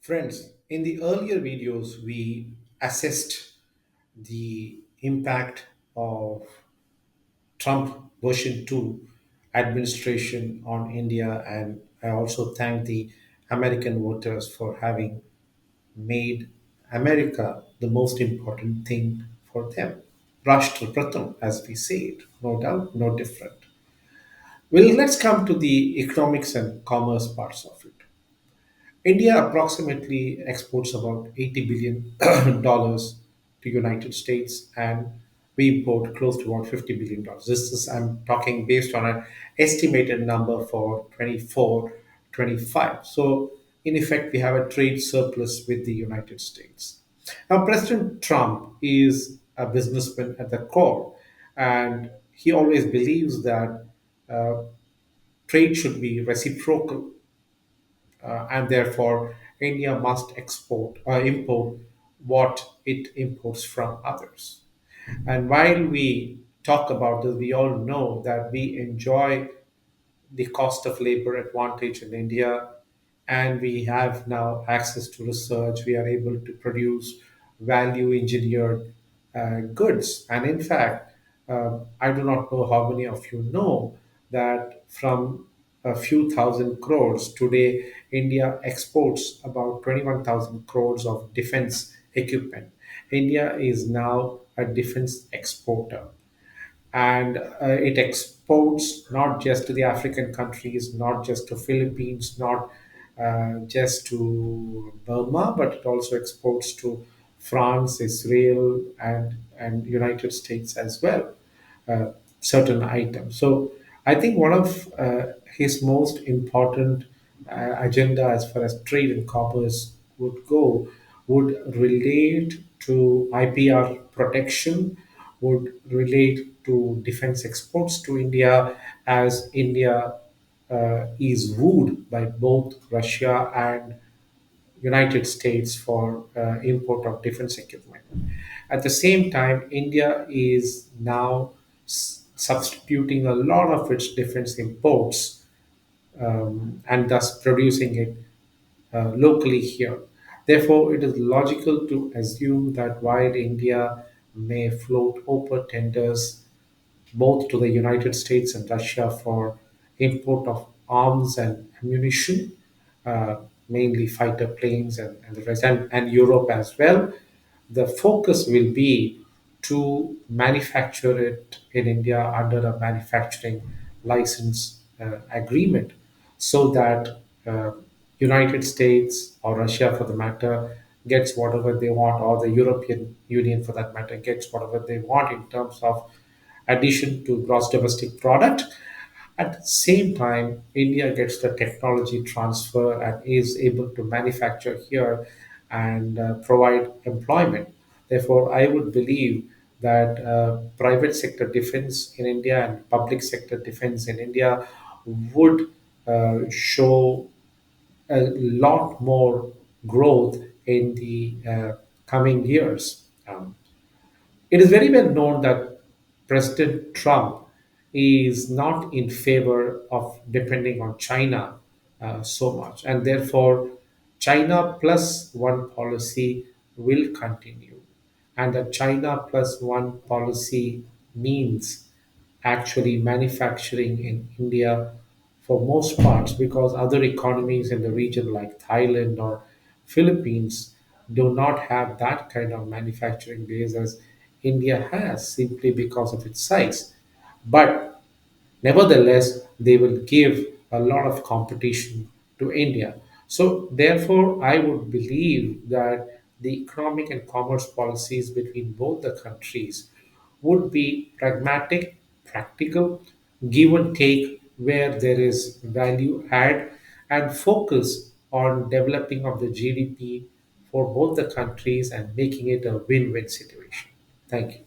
Friends, in the earlier videos, we assessed the impact of Trump version 2 administration on India, and I also thank the American voters for having made America the most important thing for them. Rashtra Pratham, as we say it, no doubt, no different. Well, let's come to the economics and commerce parts of it. India approximately exports about $80 billion dollars to United States, and we import close to about $50 billion. This is I'm talking based on an estimated number for 24, 25. So in effect, we have a trade surplus with the United States. Now, President Trump is a businessman at the core, and he always believes that uh, trade should be reciprocal, and therefore India must import what it imports from others. And while we talk about this, we all know that we enjoy the cost of labor advantage in India, and we have now access to research. We are able to produce value engineered goods. And in fact, I do not know how many of you know that from a few thousand crores today, India exports about 21,000 crores of defense equipment. India is now a defense exporter, and it exports not just to the African countries, not just to Philippines, not just to Burma, but it also exports to France, Israel, and United States as well. Certain items. So I think one of his most important agenda as far as trade and commerce would go would relate to IPR protection, would relate to defense exports to India, as India is wooed by both Russia and United States for import of defense equipment. At the same time, India is now substituting a lot of its defense imports, and thus producing it locally here. Therefore, it is logical to assume that while India may float open tenders both to the United States and Russia for import of arms and ammunition, uh, mainly fighter planes and the rest, and Europe as well. The focus will be to manufacture it in India under a manufacturing license agreement, so that United States or Russia, for the matter, gets whatever they want, or the European Union, for that matter, gets whatever they want in terms of addition to gross domestic product. At the same time, India gets the technology transfer and is able to manufacture here and provide employment. Therefore, I would believe that private sector defense in India and public sector defense in India would show a lot more growth in the coming years. It is very well known that President Trump is not in favor of depending on China so much, and therefore, China plus one policy will continue. And the China plus one policy means actually manufacturing in India for most parts, because other economies in the region like Thailand or Philippines do not have that kind of manufacturing base as India has, simply because of its size. But nevertheless, they will give a lot of competition to India. So, therefore, I would believe that the economic and commerce policies between both the countries would be pragmatic, practical, give and take where there is value add, and focus on developing of the GDP for both the countries and making it a win-win situation. Thank you.